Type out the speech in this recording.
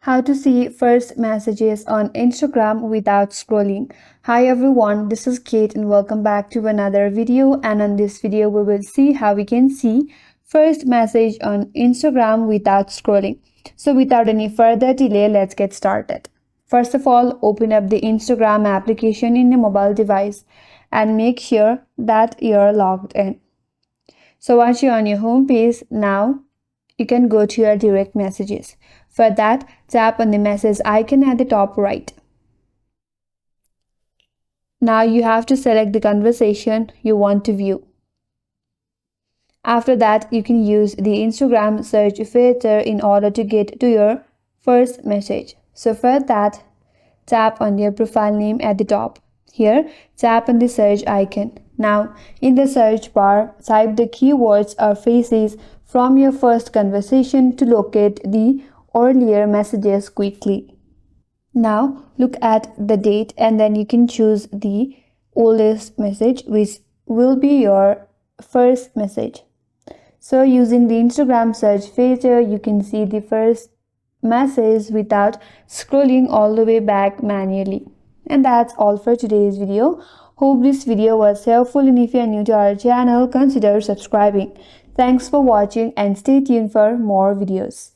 How to see first messages on Instagram without scrolling. Hi everyone, this is Kate and welcome back to another video, and in this video we will see how we can see first message on Instagram without scrolling. So without any further delay, let's get started. First of all, open up the Instagram application in your mobile device and make sure that you're logged in. So once you're on your home page, now you can go to your direct messages. For that, tap on the message icon at the top right. Now you have to select the conversation you want to view. After that, you can use the Instagram search filter in order to get to your first message. So for that, tap on your profile name at the top. Here, tap on the search icon. Now, in the search bar, type the keywords or phrases from your first conversation to locate the earlier messages quickly. Now, look at the date and then you can choose the oldest message, which will be your first message. So, using the Instagram search filter, you can see the first message without scrolling all the way back manually. And that's all for today's video. Hope this video was helpful, and if you are new to our channel, consider subscribing. Thanks for watching and stay tuned for more videos.